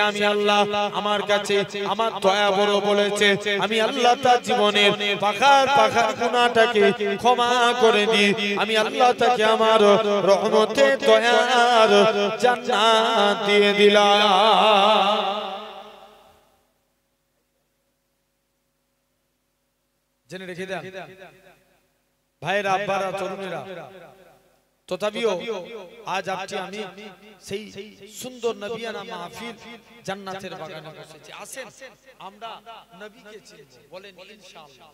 আমি আল্লাহ আমার কাছে আমার দয়া বড় বলেছে আমি আল্লাহ তার জীবনের পাখার গুনাহটাকে ক্ষমা করে দিই আমি আল্লাহ তাকে আমার রহমতে দয়ার জান্নাত দিয়ে দিলাম। জেনে রেখে দেন ভাইরা আব্বারা তরুণেরা তথাপিও আজ আমি সেই সুন্দর নবিয়ানা মাহফিল জান্নাতের বাগানে বসেছি। আসেন আমরা নবীকে চিনব, বলেন ইনশাআল্লাহ।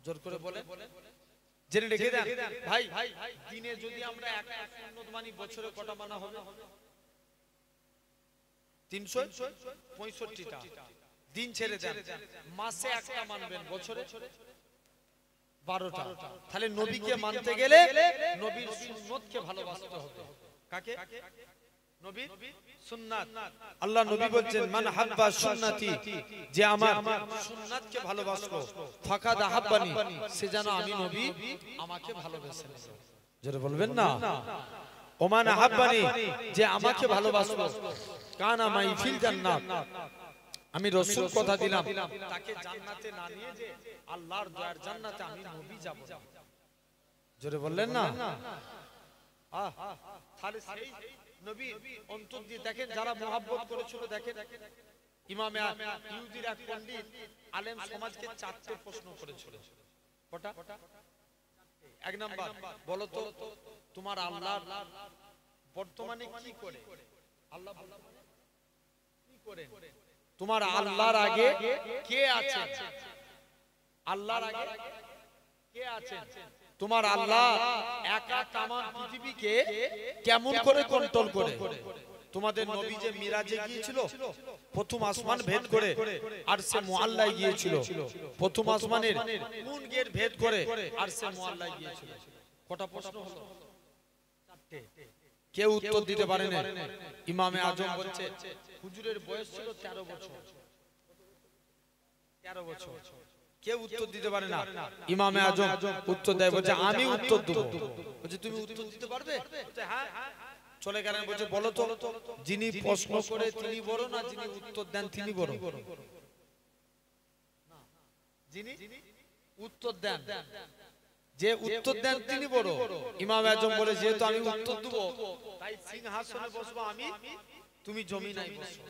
জোর করে বলেন, জেনে রেখে দেন ভাই দিনে যদি আমরা একটা সুন্নত মানি বছরে কটা মানা হবে? 365টা দিন ছেড়ে দেন, মাসে একটা মানবেন, বছরে 12টা। তাহলে নবীকে মানতে গেলে নবীর সুন্নতকে ভালোবাসতে হবে। কাকে? নবীর সুন্নাত। আল্লাহ নবী বলেন মান হাব্বা সুন্নতি, যে আমার সুন্নাতকে ভালোবাসলো ফাকাদ আহাব্বানি, সে যেন আমি নবী আমাকে ভালোবেসে নেবে। জোরে বলবেন না, ওমান আহাব্বানি, যে আমাকে ভালোবাসলো কানা মাই ফিল জান্নাত, আমি রাসূল কথা দিলাম তাকে জান্নাতে না নিয়ে যে আল্লাহর দয়ার জান্নাতে আমি নবী যাব না। জোরে বললেন না, তাহলে সেই নবী অন্তর দিয়ে দেখেন যারা মহব্বত করেছিল। দেখেন ইমাম ইহুদির এক পণ্ডিত আলেম সমাজকে 4টে প্রশ্ন করেছিল। কটা? এক নাম্বার, বলো তো তোমার আল্লাহ বর্তমানে কি করে? আল্লাহ কি করে? তোমার আল্লাহর আগে কে আছে? আল্লাহর আগে কে আছে? তোমার আল্লাহ একা তামাম পৃথিবীকে কেমন করে কন্ট্রোল করে? তোমাদের নবী যে মিরাজে গিয়েছিল, প্রথম আসমান ভেদ করে আরশে মুআল্লায় গিয়েছিল। প্রথম আসমানের কোন গেট ভেদ করে আরশে মুআল্লায় গিয়েছিল? কটা প্রশ্ন হলো? 4টে। কেউ উত্তর দিতে পারে না। ইমামে আজম বলছে হুজুরের বয়স ছিল 13 বছর। 13 বছর। কেউ উত্তর দিতে পারে না। ইমামে আজম উত্তর দেয়, বলছে আমি উত্তর দেব। বলছে তুমি উত্তর দিতে পারবে? বলছে হ্যাঁ। চলে গেলেন, বলছে বলো তো যিনি প্রশ্ন করে তিনি বড় না যিনি উত্তর দেন তিনি বড়? যিনি উত্তর দেন, যে উত্তর দেন তিনি বড়। ইমাম আজম বলে যেহেতু আমি উত্তর দেব তাই সিংহাসনে বসবো আমি, তুমি জমিনায় বসো।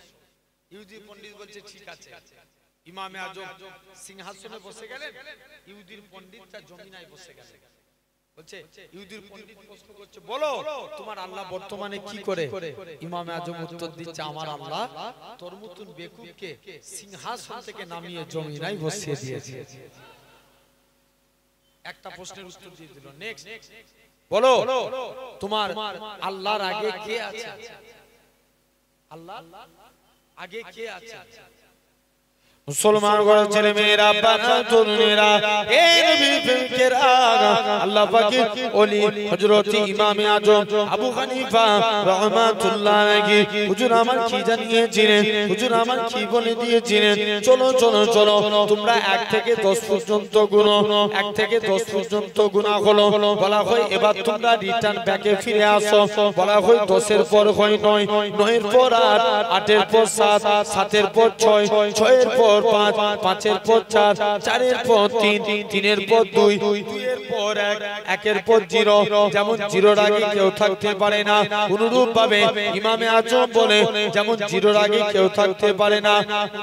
ইহুদি পণ্ডিত বলছে ঠিক আছে। ইমামে আজম সিংহাসনে বসে গেলেন, ইহুদির পণ্ডিতটা জমিনায় বসে গেলেন। বলছে ইহুদির পণ্ডিত প্রশ্ন করছে বলো তোমার আল্লাহ বর্তমানে কি করে? ইমামে আজম উত্তর দিচ্ছে আমার আল্লাহ তোর মতন বেকুবকে সিংহাসন থেকে নামিয়ে জমিনায় বসিয়ে দিয়েছে। একটা প্রশ্নের উত্তর দিয়ে দিল। নেক্সট বলো তোমার আল্লাহর আগে কে আছে? আল্লাহ আগে কে আছে? মুসলমান ঘরের ছেলে মেয়েরা, বাবা তরুণেরা, এই নবীর প্রেমিকেরা, আল্লাহ পাকের ওলি হযরত ইমামে আজম আবু হানিফা রাহমাতুল্লাহ আলাইহি হুজুর আমার কি জানিয়েছিলেন, হুজুর আমার কি বলে দিয়েছিলেন? চলো চলো চলো তোমরা 1 থেকে 10 পর্যন্ত গুনো। 1 থেকে 10 পর্যন্ত গুনাহ হলো। বলা হয় এবার তোমরা রিটার্ন ব্যাকে ফিরে আসো। বলা হয় 10 এর পর হয় 9, 9 এর পর 8, 8 এর পর 7, 7 এর পর 6, 6 এর পর 5, 5 এর পর 4, 4 এর পর 3, 3 এর পর 2, 2 এর পর 1, 1 এর পর 0। যেমন 0 এর আগে কেউ থাকতে পারে না, অনুরূপ ভাবে ইমামে আজম বলে যেমন 0 এর আগে কেউ থাকতে পারে না,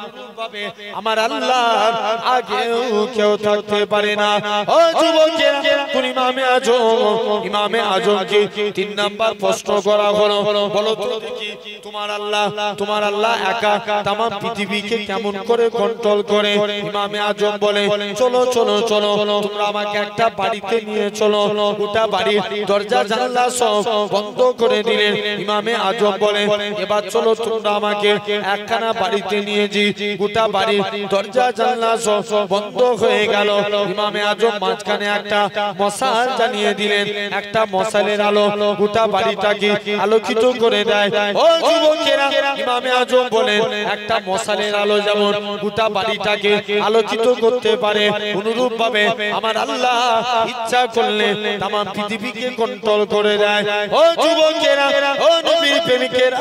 অনুরূপ ভাবে আমার আল্লাহর আগেও কেউ থাকতে পারে না। ও যুবকেরা, কোন ইমামে আজমকে 3 নাম্বার প্রশ্ন করা হলো, বলো তো দেখি তোমার আল্লাহ একা তাম পৃথিবীকে কেমন করে কন্ট্রোল করে? ইমামে আজম বলে চলো চলো চলো তোমরা আমাকে একটা বাড়িতে নিয়ে চলো। গোটা বাড়ির দরজা জানালা সব বন্ধ করে দিলেন। ইমামে আজম বলে এবার চলো তোমরা আমাকে একখানা বাড়িতে নিয়ে যাই। গোটা বাড়ির দরজা জানালা সব বন্ধ হয়ে গেল। ইমামে আজম মাঝখানে একটা মশাল জ্বালিয়ে দিলেন। একটা মশালের আলো গোটা বাড়িটাকে আলোকিত করে দেয়। ও যুবকেরা ইমামে আজম বলেন একটা মশালের আলো যেমন গোটা বাড়িটাকে আলোকিত করতে পারে অনুরূপ ভাবে আমার আল্লাহ ইচ্ছা করলে তাম পৃথিবীকে কন্ট্রোল করে দেয়। ও যুবকেরা ও নবীর প্রেমিকেরা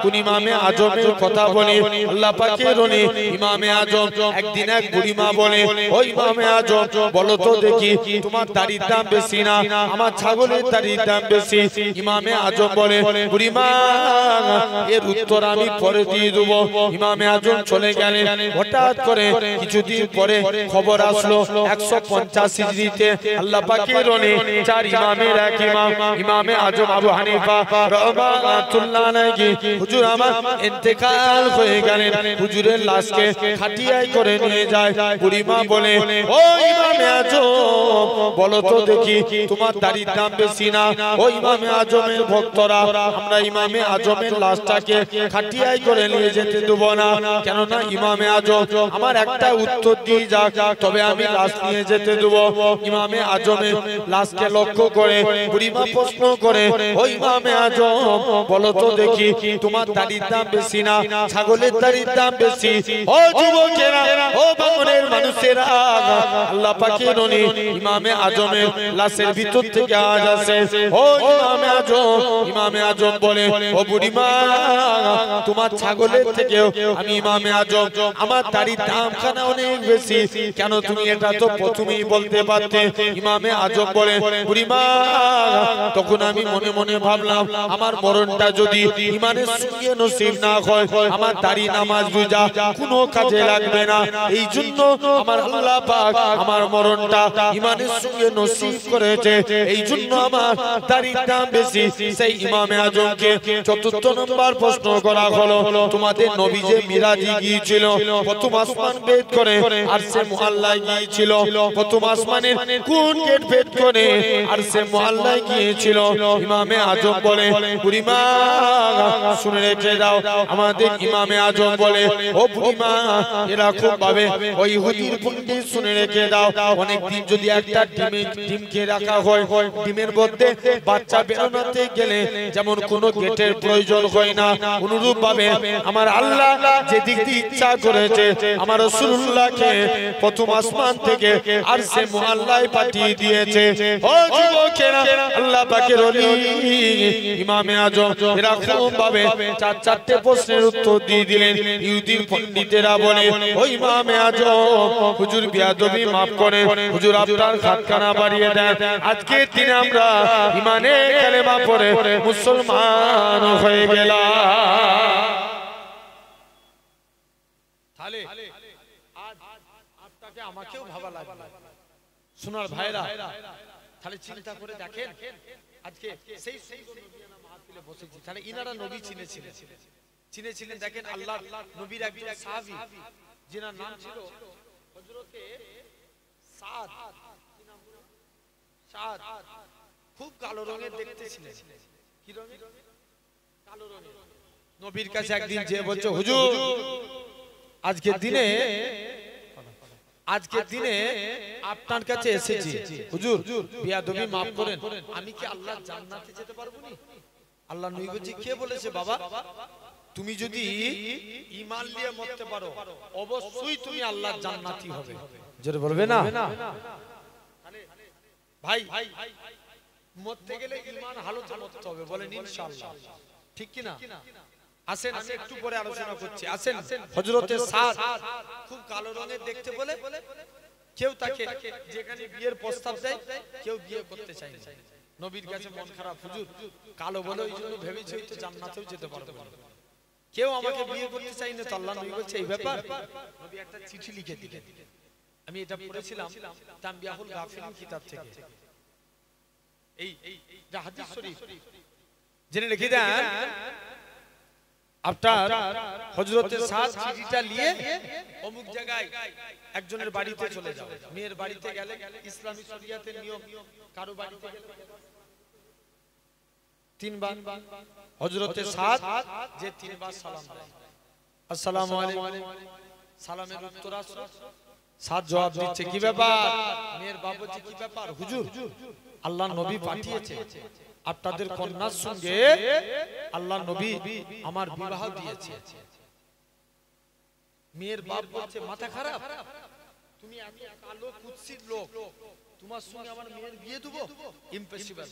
কোন ইমামে আজমের কথা বলি আল্লাহ পাকের ওলি ইমামে আজম একদিন এক বুড়িমা বলে ও ইমামে আজম বলো তো দেখি তোমার দাড়ির দাম বেশি না আমার ছাগলের দাড়ির দাম বেশি? ইমামে আজম বলে বুড়িমা এর উত্তর আমি পরে দিয়ে দেব। ইমামে আজম চলে গেলেন। হঠাৎ করে কিছুদিন পরে খবর আসলো 150 হিজরিতে আল্লাহ পাকের ওলি চার ইমামের এক ইমাম ইমামে আজম আবু হানিফা রাহমাতুল্লাহ আলাইহি হুজুর আমার ইন্তেকাল হয়ে গেলেন। হুজুরের লাশকে খাটিয়ায় করে নিয়ে যায়। বুড়িমা বলে ও ইমামে আজম বলো তো দেখি তোমার দাড়ির দাম বেশি না? ও ইমামে আজমের ভক্তরা আমরা ইমামে আজমের লাশটাকে খাটিয়ায় করে নিয়ে যেতে দেব না, কেননা ইমামে আজম আমার একটা উত্তর দিয়ে যাক তবে আমি লাশ নিয়ে যেতে দেব। ইমামে আজমের লাশকে লক্ষ্য করে বুড়িমা প্রশ্ন করে ও ইমামে আজম বলো তো দেখি তোমার দাড়ির দাম বেশি না ছাগলের দাড়ির দাম বেশি? ও যুবকেরা ও বামনের মানুষেরা আল্লাহ পাকের ওলি ইমামে আজমের লাশের ভিতর থেকে আওয়াজ আসে ও ইমামে আজম বলে ও বুড়িমা তোমার ছাগলের থেকেও আমি ইমামে আজম আমার দাড়ির দাম খানা অনেক বেশি, কেন তুমি এটা তো প্রথমেই বলতে পারতে? ইমামে আজম বলে বুড়িমা তখন আমি মনে মনে ভাবলাম আমার মরণটা যদি ইমানের সঙ্গে নসিব না হয় আমার দাড়ি নামাজ রোজা কোনো কাজে লাগবে না, এই জন্য আমার আল্লাহ পাক আমার মরণটা ইমানের সঙ্গে নসিব করেছে, এই জন্য আমার দাড়ির দাম বেশি। সেই ইমামে আজমকে চতুর্থ নম্বর প্রশ্ন করা হলো তোমাদের নবী যে মিরাজে গিয়েছিল প্রথম আসমান ভেদ করে আরশে মুআল্লায় গিয়েছিল, প্রথম আসমানের কোন গেট ভেদ করে আরশে মুআল্লায় গিয়েছিল? ইমামে আজম বলে বুড়িমা শুনে রেখে দাও। আমাদের ইমামে আজম বলে ও বুড়িমা এরকম ভাবে ওই ইহুদির পণ্ডিত শুনে রেখে দাও অনেকদিন যদি একটা ডিমকে রাখা হয় ডিমের মধ্যে বাচ্চা বেরোনোতে গেলে যেমন কোনো গেটের প্রয়োজন হয় না, অনুরূপ ভাবে আমার আল্লাহ যেদিক দিয়ে ইচ্ছা করেছে আমার রাসূলুল্লাহকে প্রথম আসমান থেকে আরশে মুআল্লায় পাঠিয়ে দিয়েছে। ও যুবকেরা আল্লাহ পাকের ওলি ইমামে আজম এরকম ভাবে চারটে প্রশ্নের উত্তর দিয়ে দিলেন। ইহুদির পণ্ডিতেরা বলে ও ইমামে আজম হুজুর বিয়াদবি মাফ করে হুজুর আপনার খাতখানা বাড়িয়ে দেন, আজকে দিনে আমরা ইমানে কালেমা পড়ে মুসলমান হয়ে গেলাম। তাহলে আজ আপনাকে আমাকেও ভাবা লাগবে সোনার ভাইরা, তাহলে চিন্তা করে দেখেন আজকে সেই নবিয়ানা মাহফিলে বসেছি, তাহলে ইনারা নবী চিনেছিলেন দেখেন আল্লাহর নবীর একজন সাহাবী যিনার নাম ছিল হযরতে সাদ, সাদ খুব কালো রঙের দেখতে ছিলেন। কি রঙের? কালো রঙের। নবীর কাছে একদিন যে বলছে হুজুর আজকের দিনে আপনার কাছে এসেছি হুজুর বিয়াদবি maaf করেন, আমি কি আল্লাহর জান্নাতে যেতে পারবো না? আল্লাহ নবী বলছে কে বলেছে বাবা? তুমি যদি ঈমান নিয়ে মরতে পারো অবশ্যই তুমি আল্লাহর জান্নাতি হবে। জোরে বলবে না ভাই? মরতে গেলে ঈমান হালতে মরতে হবে, বলেন ইনশাআল্লাহ, ঠিক কি না? আসেন আমি একটু পরে আলোচনা করছি। আসেন হযরতে সাদ খুব কালো রঙের দেখতে বলে কেউ তাকে যেখানে বিয়ের প্রস্তাব দেয় কেউ বিয়ে করতে চায় না। নবীর কাছে মন খারাপ, হুজুর কালো বলে ওই জন্য ভেবেছি হয়তো জান্নাতেও যেতে পারবো না, কেউ আমাকে বিয়ে করতে চায় না। তো আল্লাহ নবী বলছে এই ব্যাপার, নবী একটা চিঠি লিখে দিলেন। আমি এটা পড়েছিলাম তানবিয়াহুল গাফিলিন কিতাব থেকে, এই হাদিস শরীফ জেনে রেখে দেন। আপনার হযরতে সাদ চিঠিটা নিয়ে অমুক জায়গায় একজনের বাড়িতে চলে যাও। মেয়ের বাড়িতে গেলে ইসলামী শরিয়াতের নিয়ম কারো বাড়িতে গেলে তিনবার হযরতে সাদ যে তিনবার সালাম দেয় আসসালামু আলাইকুম, সালামের উত্তর আসলো, সাদ জবাব দিচ্ছে কি ব্যাপার? মেয়ের বাবা বলছে কি ব্যাপার হুজুর আল্লাহর নবী পাঠিয়েছে আপনাদের কন্যার সঙ্গে আল্লাহ নবী আমার বিবাহ দিয়েছে। মেয়ের বাপ বলছে মাথা খারাপ, তুমি এত কালো কুৎসিত লোক, তোমার সঙ্গে আমার মেয়ের বিয়ে দেব? ইম্পসিবল,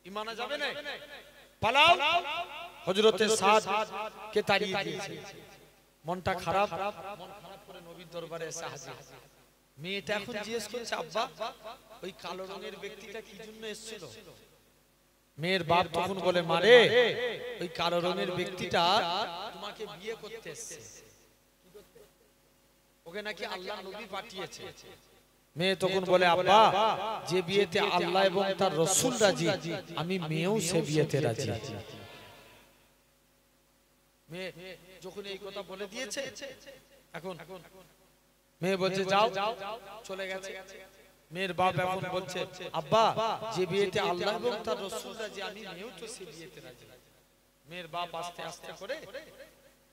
ইমানা যাবে না, পালাও। হযরতে সাদ কে তাড়িয়ে দিয়েছে। মনটা খারাপ, মন খারাপ করে নবীর দরবারে এসে হাজির। মেয়েটা এখন জিজ্ঞেস করছে, আব্বা ওই কালো রঙের ব্যক্তিটা কি জন্য এসেছিল? মেয়ের বাপ তখন বলে, মারে ওই কালো রঙের ব্যক্তিটা তোমাকে বিয়ে করতে এসেছে, ওকে নাকি আল্লাহ নবী পাঠিয়েছে। মেয়ে তখন বলে, আব্বা যে বিয়েতে আল্লাহ এবং তার রাসূল রাজি, আমি মেয়েও সে বিয়েতে রাজি। মেয়ে যখন এই কথা বলে দিয়েছে, এখন মেয়ে বলছে যাও, চলে গেছে। মেয়ের বাপ এখন বলছে, আব্বা যে বিয়েতে আল্লাহ এবং তার রাসূল রাজি, আমি মেয়েও তো সে বিয়েতে রাজি। মেয়ের বাপ আস্তে আস্তে করে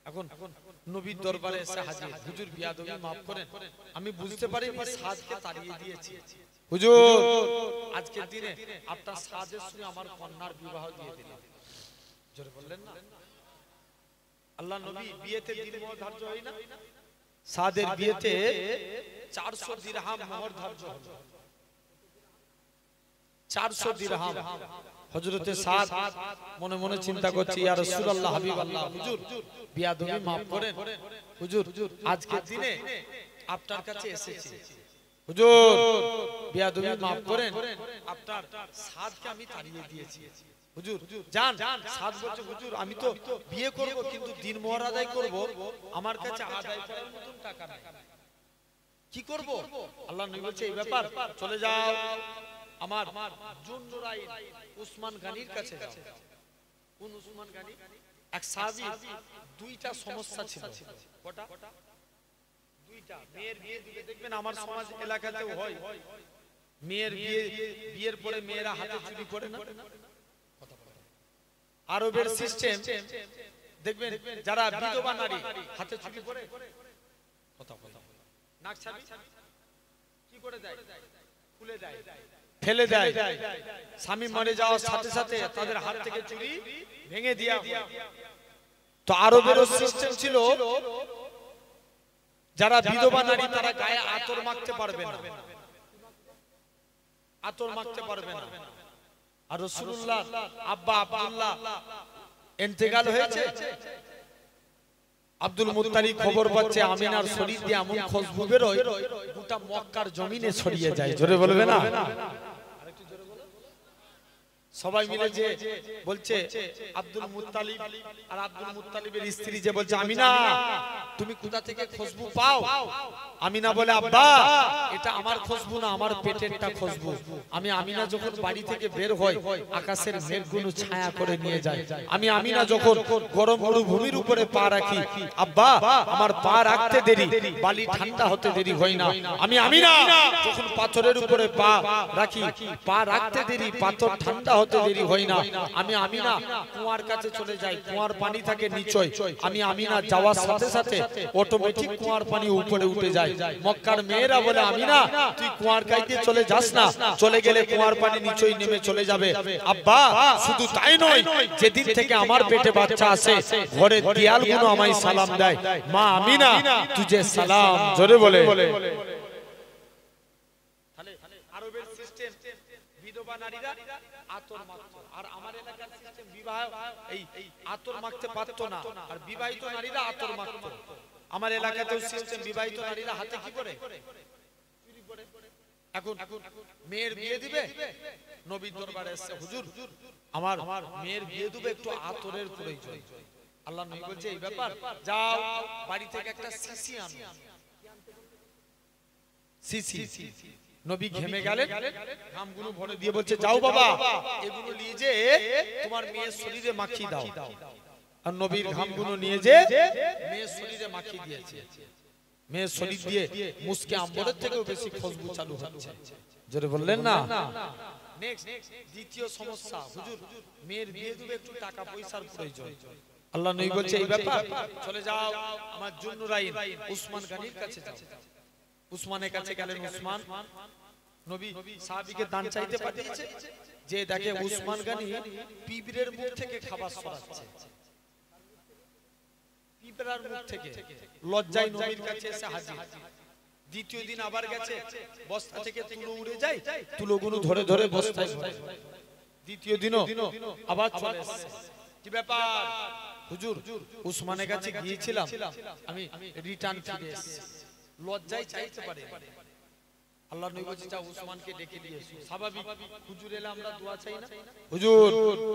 এখন নবীর দরবারে এসে হাজির। হুজুর বিয়াদবি maaf করেন, আমি বুঝতে পারিনি সাদকে তাড়িয়ে দিয়েছি। হুজুর আজকের দিনে আপনার সাদের সঙ্গে আমার কন্যার বিবাহ দিয়ে দিলাম। জোরে বললেন না? আল্লাহ নবী বিয়েতে দিন মোহর ধার্য হয় না? সাদের বিয়েতে 400 দিরহাম মোহর ধার্য হলো। 400 দিরহাম। হযরতে সাদ মনে মনে চিন্তা করছে, ইয়া রাসূলুল্লাহ, হাবিবাল্লাহ, হুজুর বিয়াদবি maaf করেন, হুজুর আজকের দিনে আপনার কাছে এসেছি, হুজুর বিয়াদবি maaf করেন, আপনার সাদকে আমি তাড়িয়ে দিয়েছি, হুজুর জান। সাদ বলছে, হুজুর আমি তো বিয়ে করব, কিন্তু দিন মোহর আদায় করব, আমার কাছে আদায় করার মতন টাকা নাই, কি করব? আল্লাহ নবী বলছে, এই ব্যাপার, চলে যাও আমার জুন্নুরাইন উসমান গনির কাছে যাও। কোন উসমান গনি? এক সাহাবী, দুইটা সমস্যা ছিল। কটা? দুইটা। মেয়ের বিয়ে দিবে, দেখবেন আমার সমাজ এলাকাতেও হয়, মেয়ের বিয়ের পরে মেয়েরা হাতে চুড়ি পরে না? আরবের সিস্টেম দেখবেন, যারা বিধবা নারী হাতে চুড়ি পরে, কথা কথা নাক ছাবি কি করে দেয়? খুলে দেয়, ফেলে দেয়। স্বামী মরে যাওয়ার সাথে সাথে তাদের হাত থেকে চুড়ি ভেঙে দেয়া। তো আরবেরও সিস্টেম ছিল, যারা বিধবা নারী তারা গায়ে আতর মাখতে পারবে না, আতর মাখতে পারবে না। আর রাসূলুল্লাহ আব্বা আব্দুল্লাহ ইন্তেকাল হয়েছে। আব্দুল মুত্তালিব খবর পাচ্ছে, আমিনার শরীর দিয়ে এমন খুশবু বেরোয়, গোটা মক্কার জমিনে ছড়িয়ে যায়। জোরে বলবে না? সবাই মিলে যে বলছে আব্দুল মুত্তালিব, আর আব্দুল মুত্তালিবের স্ত্রী যে বলছে, আমিনা তুমি কোথা থেকে খুশবু পাও? আমিনা বলে, আব্বা এটা আমার খুশবু না, আমার পেটেরটা খুশবু। আমি আমিনা যখন বাড়ি থেকে বের হই, আকাশের মেঘগুলো ছায়া করে নিয়ে যায়। আমি আমিনা যখন গরম মরুভূমির উপরে পা রাখি, আব্বা আমার পা রাখতে দেরি, বালি ঠান্ডা হতে দেরি হয় না। আমি আমিনা যখন পাথরের উপরে পা রাখি, পা রাখতে দেরি, পাথর ঠান্ডা হতে দেরি হয় না। আমি আমিনা কুয়ার কাছে চলে যাই, কুয়ার পানি থাকে নিচয়, আমি আমিনা যাওয়ার সাথে সাথে অটোমেটিক কুয়ার পানি উপরে উঠে যায়। মক্কার মেয়েরা বলে, আমিনা তুই কুয়ার কাছে চলে যাস না, চলে গেলে কুয়ার পানি নিচয় নেমে চলে যাবে। আব্বা শুধু তাই নয়, যেদিন থেকে আমার পেটে বাচ্চা আসে, ঘরের দেয়ালগুলো আমায় সালাম দেয়, মা আমিনা তুঝে সালাম। জোরে বলে। আরবের সিস্টেম বিধবা নারীরা আতর মাখত, আর আমার এলাকার সিস্টেম বিবাহ এই আতর মাখতে পারতো না, আর বিবাহিত নারীরা আতর মাখত। আমার এলাকাতেও সিস্টেম, বিবাহিত নারীরা হাতে কি করে? চুড়ি পরে। এখন মেয়ের বিয়ে দিবে, নবীর দরবারে এসে, হুজুর আমার মেয়ের বিয়ে দিবে, একটু আতরের প্রয়োজন। আল্লাহ নবী বলছে, এই ব্যাপার, যাও বাড়ি থেকে একটা শিশি আনো। শিশি। নবী ঘেমে গেলেন, ঘামগুলো ভরে দিয়ে বলছে, যাও বাবা এগুলো নিয়ে যে তোমার মেয়ের শরীরে মাখিয়ে দাও। আর নবীর ঘামগুলো নিয়ে যে মেয়ের শরীরে মাখিয়ে দিয়েছে। মেয়ের শরীর দিয়ে মুস্কে আম্বরের থেকেও বেশি খুশবু চালু হচ্ছে। জোরে বললেন না? নেক্সট দ্বিতীয় সমস্যা, হুজুর মেয়ের বিয়ে দিবে, একটু টাকা পয়সার প্রয়োজন। আল্লাহ নবী বলছে, এই ব্যাপার, চলে যাও আমার জুন্নুরাইন উসমান গনির কাছে যাও। উসমানের কাছে গেলেন। উসমান নবী সাহাবীকে দান চাইতে পাঠিয়েছে, যে দেখে উসমান গনি পিঁপড়ের মুখ থেকে খাবার সরাচ্ছে, পিঁপড়ার মুখ থেকে, লজ্জায় নবীর কাছে এসে হাজির। দ্বিতীয় দিন আবার গেছে, বস্তা থেকে তুলো উড়ে যায়, তুলোগুলো ধরে ধরে বস্তায় ভরে। দ্বিতীয় দিনও আবার চলে এসেছে, কি ব্যাপার হুজুর, উসমানের কাছে গিয়েছিলাম, আমি রিটার্ন ফিরে এসেছি। লজ্জায় চাইতে পারে, আল্লাহ নবী বলেছে যাও উসমানকে ডেকে নিয়ে এসো। স্বাভাবিক, হুজুর এলে আমরা দোয়া চাই না, হুজুর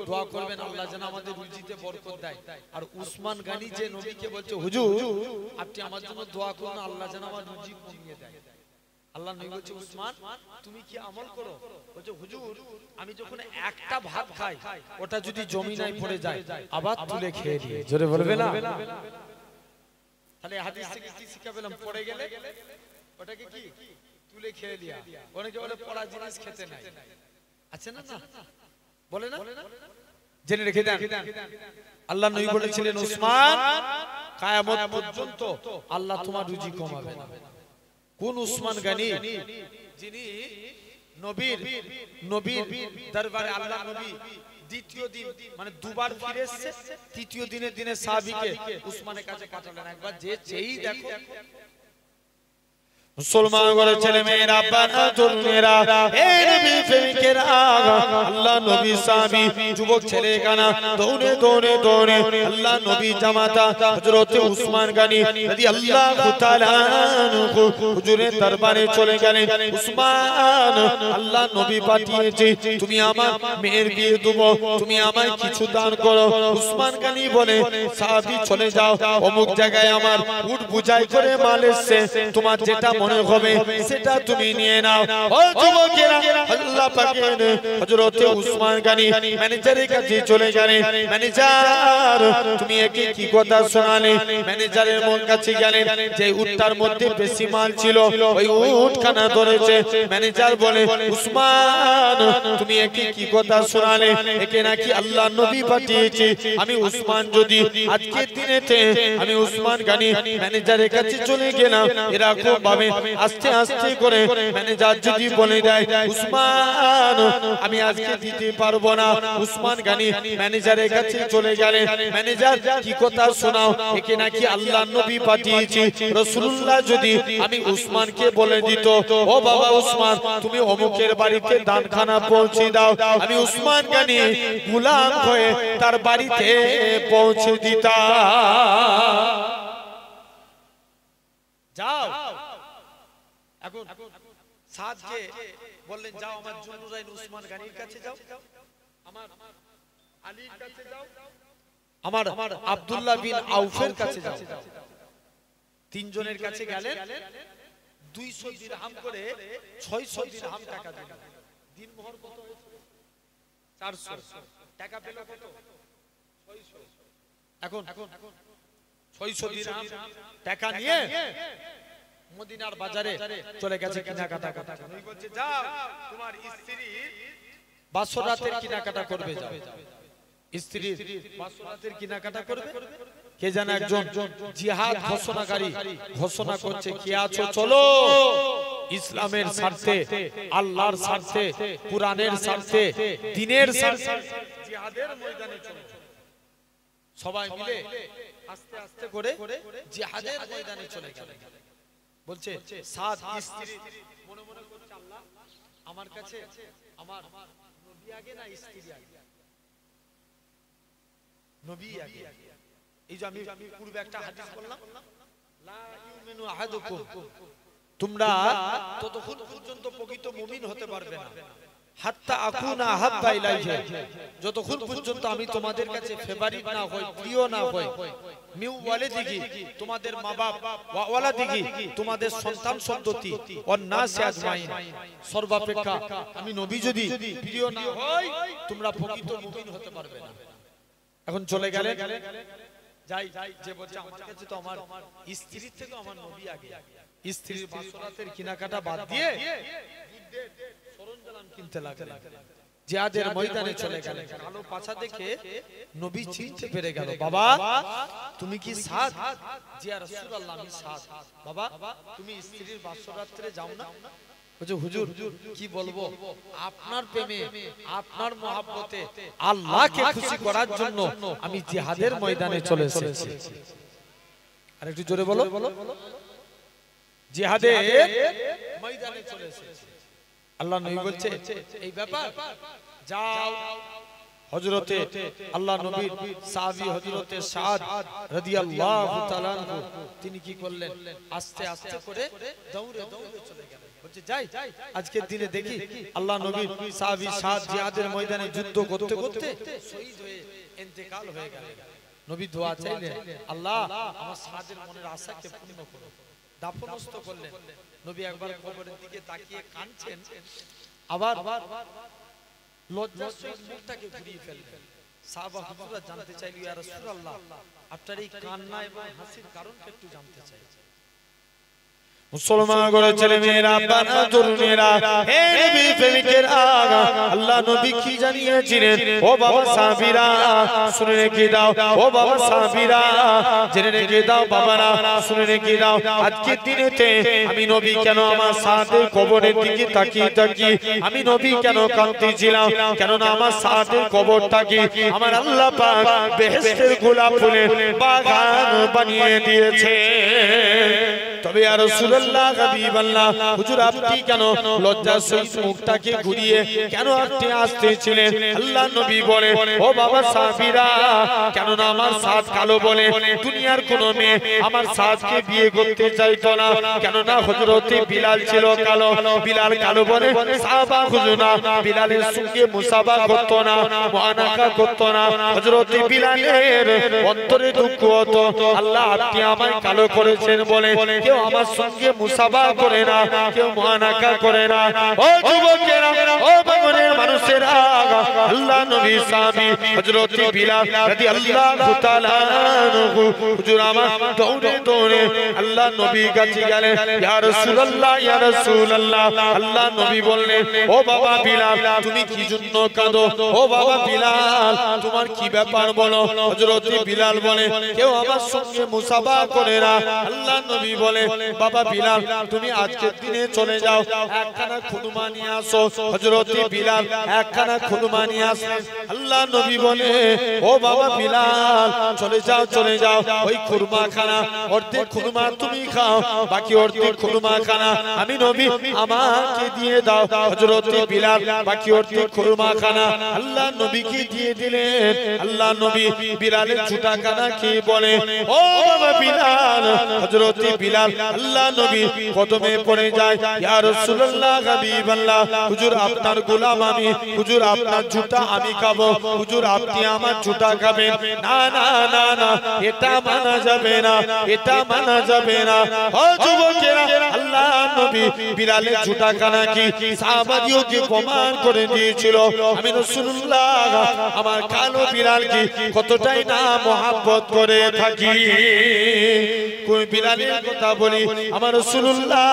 দোয়া করবেন আল্লাহ যেন আমাদের রুজিতে বরকত দেয়। আর উসমান গনি যে নবীকে বলছে হুজুর আপনি আমার জন্য দোয়া করুন আল্লাহ যেন আমার রুজি কমিয়ে দেয়। আল্লাহ নবী বলছে উসমান তুমি কি আমল করো? বলছে হুজুর আমি যখন একটা ভাত খাই ওটা যদি জমিনায় পড়ে যায় আবার তুলে খেয়ে দিই। জোরে বলবে না? তাহলে হাদিস থেকে কি শিক্ষা পেলাম? পড়ে গেলে ওটাকে কি তুলে খেয়ে লিয়া। অনেকে বলে পড়া জিনিস খেতে নাই, আছে না? না বলে না, জেনে রেখে দেন। আল্লাহ নবী বলেছিলেন উসমান কিয়ামত পর্যন্ত আল্লাহ তোমার রুজি কমাবে না। কোন উসমান গনি? যিনি নবীর দরবারে আল্লাহ নবী দ্বিতীয় দিন মানে দুবার ফিরে এসেছে, তৃতীয় দিনে সাহাবীকে উসমানের কাছে পাঠালেন। একবার যে চেই দেখো মুসলমান ঘরের ছেলে মেয়েরা, তরুণেরা, এই নবী প্রেমিকেরা, আল্লাহ নবী সাহাবী যুবক ছেলে কানা দৌড়ে দৌড়ে দৌড়ে আল্লাহ নবী জামাতা হযরত উসমান গনি রাদিয়াল্লাহু তাআলা আনহু হুজুরের দরবারে চলে গেলেন। উসমান আল্লাহ নবী পাঠিয়েছে তুমি আমার মেয়ের বিয়ে দেব, তুমি আমায় কিছু দান করো। উসমান গনি বলে সাহাবী চলে যাও, অমুক জায়গায় আমার উট বুঝাই করে মাল এসেছে, তোমার যেটা মনে হবে সেটা তুমি নিয়ে নাও। ও যুবকেরা, আল্লাহ পাকের হযরত উসমান গনি ম্যানেজারের কাছে চলে গেলেন। ম্যানেজার তুমি একে কি কথা শোনালে? ম্যানেজারের মন কাছে গেলেন, যে উটটার মধ্যে বেশি মাল ছিল ওই উটখানা ধরেছে। ম্যানেজার বলে উসমান তুমি একে কি কথা শোনালে? একে নাকি আল্লাহ নবী পাঠিয়েছে। আমি উসমান যদি আজকের দিনেতে আমি উসমান গনি ম্যানেজারের কাছে চলে গেলাম, এরকম ভাবে আস্তে আস্তে করে ম্যানেজার যদি বলে দেয় উসমান আমি আজকে দিতে পারবো না, উসমান গনি ম্যানেজারের কাছে চলে গেলেন। ম্যানেজার কি কথা শোনাও? একে নাকি আল্লাহ নবী পাঠিয়েছে। রাসূলুল্লাহ যদি আমি উসমানকে বলে দিত ও বাবা উসমান তুমি অমুকের বাড়িতে দানখানা পৌঁছে দাও, আমি উসমান গনি গোলাম হয়ে তার বাড়িতে পৌঁছে দিতাম। যাও এখন সাদকে বললেন যাও আমার জুনুরাইন উসমান গনির কাছে যাও, আমার আলীর কাছে যাও, আমার আব্দুল্লাহ বিন আউফের কাছে যাও। তিনজনের কাছে গেলেন, 200 দিরহাম করে 600 দিরহাম টাকা দিলেন। দিন মোহর কত হয়েছে? 400 টাকা পেল কত? 600। এখন 600 দিরহাম টাকা নিয়ে মদিনার বাজারে চলে গেছে কেনাকাটা করতে। নবী বলছে যাও তোমার স্ত্রী বাসরাতের কেনাকাটা করবে, যাও স্ত্রী বাসরাতের কেনাকাটা করবে। কে জানে একজন জিহাদ ঘোষণাকারী ঘোষণা করছে কে আছো চলো ইসলামের স্বার্থে, আল্লাহর স্বার্থে, কুরআনের স্বার্থে, দ্বীনের স্বার্থে জিহাদের ময়দানে চলো। সবাই মিলে আস্তে আস্তে করে জিহাদের ময়দানে চলে গেল। বলছে সাত স্ত্রী মনে মনে করছে আল্লাহ আমার কাছে আমার নবী আগে না স্ত্রী আগে? নবী আগে। এই যে আমি পূর্বে একটা হাদিস বললাম লা ইউমিনু আহাদুকুম, তোমরা ততক্ষণ পর্যন্ত প্রকৃত মুমিন হতে পারবে না হাত্তা আকুনা আহাব্বা ইলাইহি, যতক্ষণ পর্যন্ত আমি তোমাদের কাছে ফেভারিট না হই, প্রিয় না হই, মিউ ওয়ালিদিহি তোমাদের মা-বাপ, ওয়া ওয়ালাদিহি তোমাদের সন্তান সন্ততি, ওয়ান নাস আজমাইন সর্বাপেক্ষা আমি নবী যদি প্রিয় না হই তোমরা প্রকৃত মুমিন হতে পারবে না। এখন চলে গেলেন, যাই যে বলছে আমার কাছে তো আমার স্ত্রীর থেকে আমার নবী আগে। স্ত্রীর বাসরাতের কেনাকাটা বাদ দিয়ে যুদ্ধের সরঞ্জাম কিনতে লাগলেন, জিহাদের ময়দানে চলে গেলেন। কালো পাছা দেখে নবী চিনতে পেরে গেল, বাবা তুমি কি সাদ? জি ইয়া রাসূলুল্লাহ আমি সাদ। বাবা তুমি স্ত্রীর বাসরাতে যাও না? বলছে হুজুর কি বলবো, আপনার প্রেমে আপনার মহব্বতে আল্লাহকে খুশি করার জন্য আমি জিহাদের ময়দানে চলে এসেছি। আর একটু জোরে বলো, জিহাদের ময়দানে চলে এসেছি। আল্লাহ নবী বলছে এই ব্যাপার, যাও হযরতে আল্লাহ নবীর সাহাবী হযরতে সাদ রাদিয়াল্লাহু তাআলা আনহু তিনি কি করলেন, আস্তে আস্তে করে দৌড়ে দৌড়ে চলে গেলেন। বলছে যাই আজকের দিনে দেখি আল্লাহ নবীর সাহাবী সাদ জিহাদের ময়দানে যুদ্ধ করতে করতে শহীদ হয়ে ইন্তেকাল হয়ে গেলেন। নবী দোয়া চাইলেন, আল্লাহ আমার সাদের মনের আশাকে পূর্ণ করো। দাফনস্থ করলেন। নবী একবার কবরের দিকে তাকিয়ে কাঁদছেন, আবার লজ্জার সহিত মুখটাকে ঘুরিয়ে ফেললেন। সাহাবা হুজুররা জানতে চাইল, ইয়া রাসূলুল্লাহ আপনার এই কান্না এবং হাসির কারণটা একটু জানতে চাই। মুসলমান করে ছেলে মেয়েরা, বাবা তরুণেরা, হে নবী প্রেমিকের আগা, আল্লাহ নবী কি জানিয়েছিলেন? ও বাবা সাহাবীরা শুনে রেখে দাও, ও বাবা সাহাবীরা জেনে রেখে দাও, বাবারা শুনে রেখে দাও, আজকের দিনেতে আমি নবী কেন আমার সাদের কবরের দিকে তাকিয়ে তাকিয়ে আমি নবী কেন কাঁদতেছিলাম? কেননা আমার সাদের কবরটাকে আমার আল্লাহ পাক বেহেশতের গোলাপ ফুলের বাগান বানিয়ে দিয়েছে। তবে ইয়া রাসূলুল্লাহ হাবিবাল্লাহ হুজুর আপনি কেন লজ্জার সহিত মুখটাকে ঘুরিয়ে কেন আপনি আসতেছিলেন? আল্লাহ নবী বলে, ও বাবা সাহাবীরা কেন না আমার সাদ কালো বলে দুনিয়ার কোন মেয়ে আমার সাদকে বিয়ে করতে চাইতো না। কেন না হযরতে বিলাল ছিল কালো, বিলাল কালো বলে সাহাবা হুজুরা বিলালের সঙ্গে মুসাফা করত না, মুআনাকা করত না। হযরতে বিলালের অন্তরে দুঃখ হতো, আল্লাহ আপনি আমায় কালো করেছেন বলে কেউ আমার সঙ্গে মুসাফা করে না, কেউ মুআনাকা করে না। ও যুবকেরা, ও বাগানের মানুষেরা, আল্লাহ নবী সাহাবী হযরত বিলাল রাদিয়াল্লাহু তাআলা আনহু হুজুর আমার দৌড়ে দৌড়ে আল্লাহ নবী কাছে গেলেন, ইয়া রাসূলুল্লাহ, ইয়া রাসূলুল্লাহ। আল্লাহ নবী বললেন, ও বাবা বিলাল তুমি কি জন্য কাঁদো? ও বাবা বিলাল তোমার কি ব্যাপার বলো? হযরত বিলাল বলে, কেউ আমার সঙ্গে মুসাফা করে না। আল্লাহ নবী বলে, বাবা বিলাল তুমি আজকের দিনে চলে যাও, একখানা খুরমা নিয়ে আসো। হযরত বিলাল একখানা খুরমা নিয়ে আসলেন। আল্লাহ নবী বলে, ও বাবা বিলাল চলে যাও, চলে যাও, ওই খুরমা খানা অর্ধেক খুরমা তুমি খাও, বাকি অর্ধেক খুরমা খানা আমি নবী আমাকে দিয়ে দাও। হযরত বিলাল বাকি অর্ধেক খুরমা খানা আল্লাহ নবীকে দিয়ে দিলেন। আল্লাহ নবী বিলালের ঝুটা খানা খেয়ে বলে, ও বাবা বিলাল। হযরত বিলাল আল্লাহ নবী কদমে পড়ে যায়, ইয়া রাসূলুল্লাহ হাবিবাল্লাহ হুজুর আপনার গোলাম আমি, হুজুর আপনার ঝুটা আমি খাবো, হুজুর আপনি আমার ঝুটা খাবেন। না না না না, এটা মানা যাবে না, এটা মানা যাবে না। ও যুবকেরা, আল্লাহ নবী বিলালের ঝুটা খানা কি সাহাবাদিওকে প্রমাণ করে দিয়েছিল আমি রাসূলুল্লাহ আমার কালো বিলালকে কতটাই না মহব্বত করে থাকি। কোন বিলালের কথা বলি আমার রাসূলুল্লাহ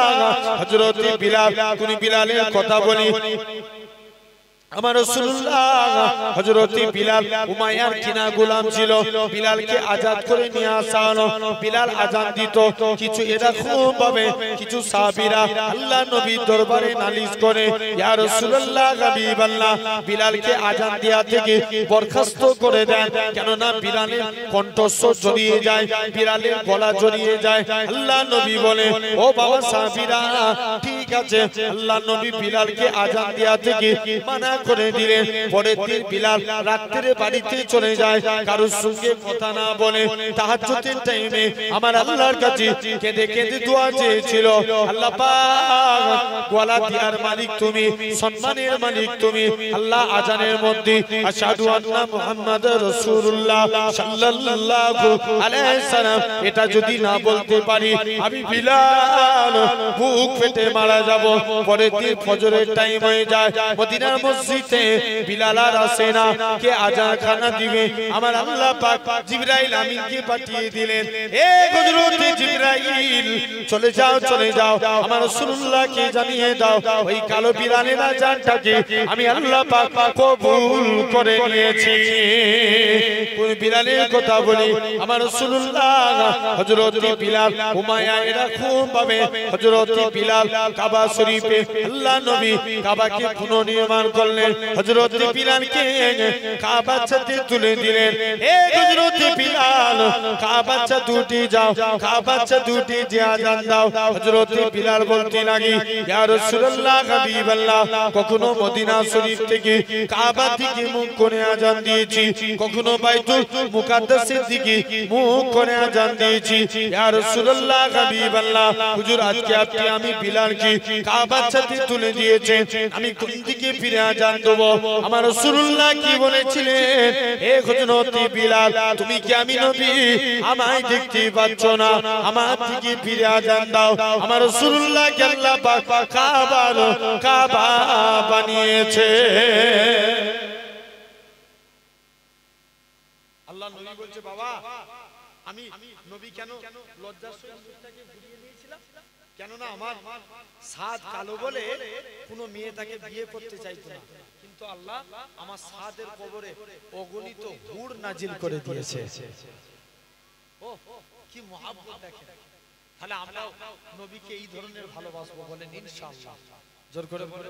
হযরত বিলাল, কোন বিলালের কথা বলি আমার রাসূলুল্লাহ হযরত বিলাল উমাইয়ার কিনা গোলাম ছিল, বিলালকে আজাদ করে নিয়ে আসা হলো। বিলাল আজান দিত, কিছু এরকম ভাবে কিছু সাহাবীরা আল্লাহ নবীর দরবারে নালিশ করে, ইয়া রাসূলুল্লাহ হাবিবাল্লাহ বিলালকে আজান দেয়া থেকে বরখাস্ত করে দেন, কেননা বিলালের কণ্ঠস্বর জড়িয়ে যায়, বিলালের গলা জড়িয়ে যায়। আল্লাহ নবী বলে, ও বাবা সাহাবীরা ঠিক আছে। আল্লাহ নবী বিলালকে আজান দেয়া থেকে মানা করে দিলেন। পরের দিন বিলাল রাত্রে বাড়িতে চলে যায়, কারোর সঙ্গে কথা না বলে তাহাজ্জুদের টাইমে আমার আল্লাহর কাছে কেঁদে কেঁদে দোয়া চেয়েছিল, আল্লাহ পাক ওয়ালা দিয়ার মালিক তুমি, সম্মানের মালিক তুমি। আল্লাহ আজানের মধ্যে আশহাদু আন্না মুহাম্মাদুর রাসূলুল্লাহ সাল্লাল্লাহু আলাইহি সাল্লাম এটা যদি না বলতে পারি আমি বিলাল বুক ফেটে মারা যাব। পরের দিন ফজরের টাইম হয়ে যায়, মদিনার মসজিদে বিলাল আর আসে না, কে আজান খানা দিবে? আমার আল্লাহ পাক জিবরাইল আমিনকে পাঠিয়ে দিলেন, হে হযরত জিবরাইল চলে যাও, চলে যাও, আমার রাসূলুল্লাহকে জানিয়ে দাও ওই কালো বিলালের আজানটাকে আমি আল্লাহ পাক কবুল করে নিয়েছি। কোন বিলালের কথা বলি আমার রাসূলুল্লাহ হযরত বিলাল উমাইয়া এরকম ভাবে হযরত বিলাল কাবা শরীফে আল্লাহ নবী কাবাকে পুনর্নির্মাণ করলেন হযরত বিলালকে কাবার সাথে তুলে দিলেন হে হযরত বিলাল কাবার সাথে দুটি যাও কাবার সাথে দুটি আজান দাও হযরত বিলাল বলতে লাগি ইয়া রাসূলুল্লাহ হাবিবাল্লাহ কখনো মদিনা শরীফ থেকে কাবা থেকে মুখ করে আজান দিয়েছি কখনো বাইতুল মুকাদ্দাসের দিকে মুখ করে আজান দিয়েছি ইয়া রাসূলুল্লাহ হাবিবাল্লাহ হুজুর আজকে আপনি আমি বিলালকে কাবার সাথে তুলে দিয়েছেন আমি কোন দিকে ফিরে আজান দেব আমার রাসূলুল্লাহ কি বলেছিলেন হে হযরত বিলাল তুমি কি আমি নবী আমায় দেখতে পাচ্ছ না আমার দিকে ফিরে আজান দাও আমার রাসূলুল্লাহ কে আল্লাহ পাক কাবা বানিয়েছে আল্লাহ নবী বলছে বাবা আমি নবী কেন লজ্জার সহিত মুখটাকে ঘুরিয়ে নিয়েছিলাম কেন না আমার সাদ কালো বলে কোনো মেয়ে তাকে বিয়ে করতে চাইতো না কিন্তু আল্লাহ আমার সাদের কবরে অগণিত হুর নাজিল করে দিয়েছে ও কি মহব্বত দেখেন তাহলে আমরা নবীকে এই ধরনের ভালোবাসবো বলেন ইনশাআল্লাহ জোর করে বলে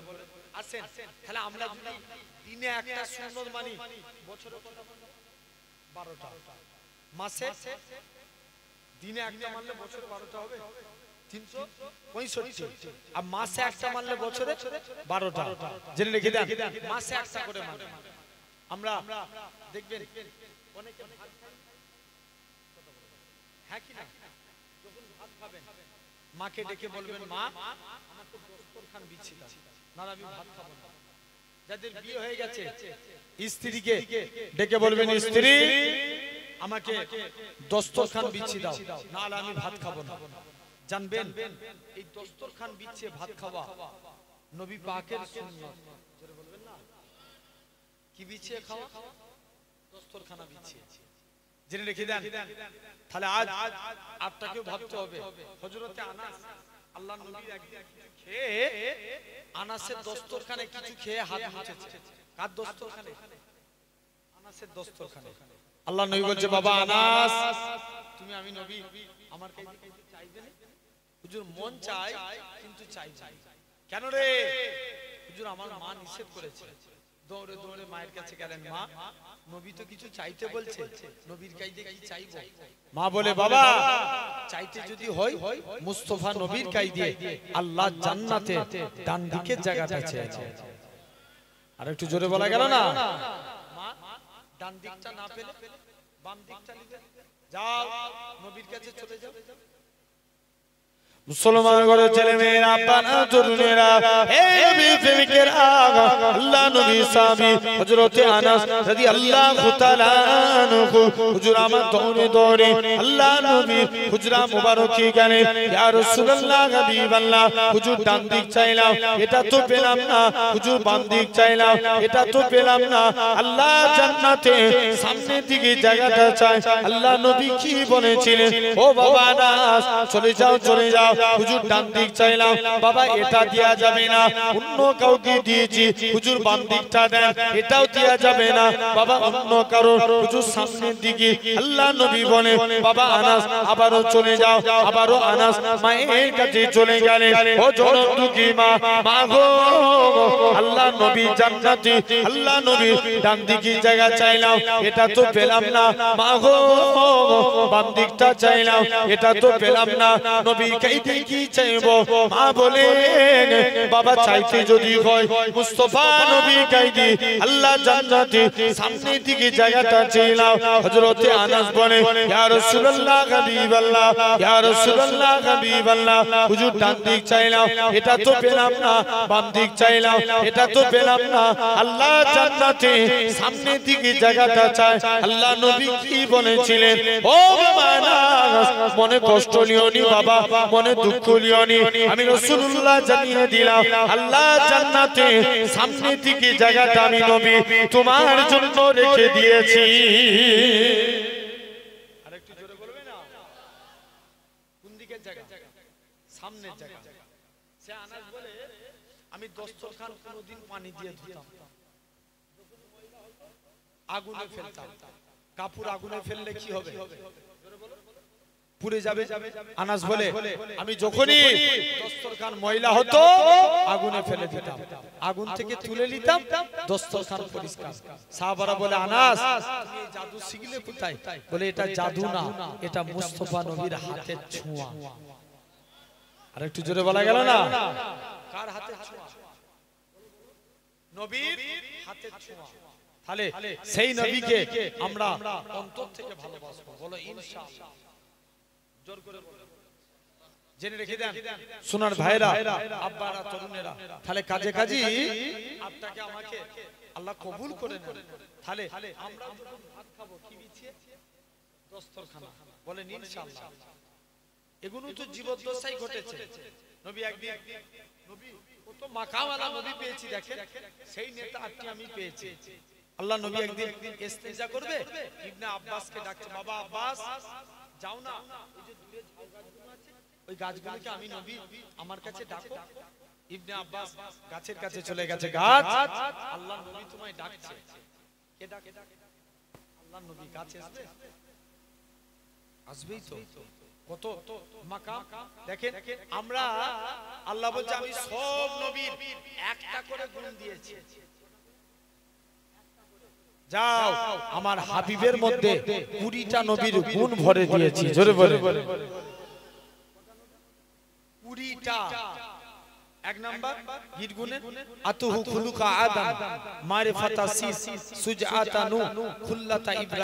আসেন তাহলে আমরা যদি দিনে একটা সুন্নত মানি বছরে কত 12টা মাসে দিনে একটা মানলে বছরে 12টা হবে 365 আর মাসে একটা মানলে বছরে 12টা জেনে রেখে দেন মাসে একটা করে মানে আমরা দেখবেন অনেকে ভাত খায় হ্যাঁ কি না যখন ভাত খাবেন মাকে ডেকে বলবেন মা আমাকে দস্তরখান বিছিয়ে দাও না আমি ভাত খাবো না যাদের বিয়ে হয়ে গেছে স্ত্রীকে ডেকে বলবেন স্ত্রী আমাকে দস্তরখান বিছিয়ে দাও না আমি ভাত খাবো না জানবেন এই দস্তরখান বিছিয়ে ভাত খাওয়া নবী পাকের সুন্নাত জোরে বলবেন না কি বিছিয়ে খাওয়া দস্তরখানা বিছিয়ে জেনে রেখে দেন তাহলে আজ আপনাকেও ভাবতে হবে হযরতে আনাস আল্লাহর নবীর একদিন খেয়ে আনাসের দস্তরখানে কিছু খেয়ে হাত মুছেছে কার দস্তরখানে আনাসের দস্তরখানে আল্লাহর নবী বলছে বাবা আনাস তুমি আমি নবী আমার কাছে কিছু চাইবে না হুজুর মন চায় কিন্তু চাই কেন রে হুজুর আমার মা নিষেধ করেছে দৌড়ে দৌড়ে মায়ের কাছে গেলেন মা নবী তো কিছু চাইতে বলছে নবীর কাছে কি চাইবো মা বলে বাবা চাইতে যদি হয় মুস্তাফা নবীর কাছে আল্লাহ জান্নাতে ডান দিকের জায়গাটা চেয়েছে আর একটু জোরে বলা গেল না মা ডান দিকটা না পেলে বাম দিকটা নিতে যাও নবীর কাছে চলে যাও মুসলমান ঘরের ছেলে মেয়েরা আব্বারা তরুণেরা হে নবী প্রেমিকেরা আল্লাহ নবী সাহাবী হযরত আনাস রাদিয়াল্লাহু তাআলা আনহু হুজুর আমার দৌড়ে দৌড়ে আল্লাহ নবী হুজরা মুবারকি গেলেন ইয়া রাসূলুল্লাহ হাবিবাল্লাহ হুজুর ডান দিক চাইলাম এটা তো পেলাম না হুজুর বাম দিক চাইলাম এটা তো পেলাম না আল্লাহ জান্নাতে সামনের দিকে জায়গাটা চাই আল্লাহ নবী কি বলেছিলেন ও বাবা আনাস চলে যাও হুজুর ডান দিক চাইলাম বাবা এটা দেয়া যাবে না অন্য কাউকে দিয়েছি হুজুর বাম দিকটা দেন এটাও দেয়া যাবে না বাবা অন্য কারো হুজুর সামনের দিকে আল্লাহ নবী বলে বাবা আনাস আবারও চলে যাও আবারও আনাস মায়ের কাছে চলে গেলেন ও জনম দুঃখী মা গো আল্লাহ নবী জান্নাতে আল্লাহ নবী ডান দিকে জায়গা চাইলাম এটা তো পেলাম না মা গো বাম দিকটা চাইলাম এটা তো পেলাম না নবী কাইতে কি চাইবো মা বলে বাবা চাইতে যদি হয় মুস্তাফা নবী কাইতে আল্লাহ জান্নাতে সামনের দিকে জায়গাটা চাইলাম হযরতে আনাস বলে ইয়া রাসূলুল্লাহ হাবিবাল্লাহ ইয়া রাসূলুল্লাহ হাবিবাল্লাহ হুজুর ডান দিক চাইলাম এটা তো পেলাম না বাম দিক চাইলাম এটা তো পেলাম না আল্লাহ জান্নাতে সামনের দিকে জায়গাটা চাই আল্লাহ নবী কি বলেছিলেন ও বাবা আনাস মনে কষ্ট নিও নি বাবা মনে দুঃখ নিও নি আমি রাসূলুল্লাহ জানিয়ে দিলাম আল্লাহ জান্নাতে সামনের দিকে জায়গাটা আমি নবী তোমার জন্য রেখে দিয়েছি আরেকটু জোরে বলবে না কোন দিকের জায়গা সামনের জায়গা সে আনাস বলে আমি দস্তরখান কোনদিন পানি দিয়ে ধুতাম আগুনে ফেলতাম কাপড় আগুনে ফেললে কি হবে পুড়ে যাবে। আনাস বলে আমি যখনই দস্তরখান ময়লা হতো আগুনে ফেলে দিতাম, আগুন থেকে তুলে নিতাম, দস্তরখান পরিষ্কার। সাহাবারা বলে আনাস তুমি এই জাদু শিখলে কোথায়? বলে এটা জাদু না, এটা মুস্তাফা নবীর হাতের ছোঁয়া। আর একটু জোরে বলা গেল না? কার হাতের ছোঁয়া? নবীর হাতের ছোঁয়া। তাহলে সেই নবীকে আমরা অন্তর থেকে ভালোবাসবো, বলো ইনশাআল্লাহ। জোর করে বলো, জেনে রেখে দেন সোনার ভাইরা, আব্বারা, তরুণেরা। তাহলে কাজে কাজী আপনাকে আমাকে আল্লাহ কবুল করে নেন। তাহলে আমরা যখন ভাত খাবো কি বিছিয়ে? দস্তরখানা, বলেন ইনশাআল্লাহ। এগুলো তো জীবদ্দশায় ঘটেছে। নবী একদিন, নবী কত মাকামওয়ালা নবী পেয়েছি দেখেন, সেই নেতা আটটি আমি পেয়েছি। আল্লাহ নবী একদিন ইস্তেঞ্জা করবে, ইবনে আব্বাসকে ডাকছে, বাবা আব্বাস যাও না, ওই যে দূরে ঝাউ গাছগুলো আছে ওই গাছগুলোকে আমি নবী আমার কাছে ডাকো। ইবনে আব্বাস গাছের কাছে চলে গেছে, গাছ আল্লাহ নবী তোমায় ডাকছে। কে ডাকে? আল্লাহ নবী। গাছে আসবে? আসবেই তো। কত মাকাম দেখেন। আমরা আল্লাহ বলছে আমি সব নবীর একটা করে গুণ দিয়েছি, যাও আমার হাবিবের মধ্যে 20টা নবীর গুণ ভরে দিয়েছি। জোরে বলে 20টা। এক নাম্বার গীত গুণে আতুহু খুলুকা আদম মারিফাতা সিস সুজআতা নূ খুল্লাতা ইব্রাহিম।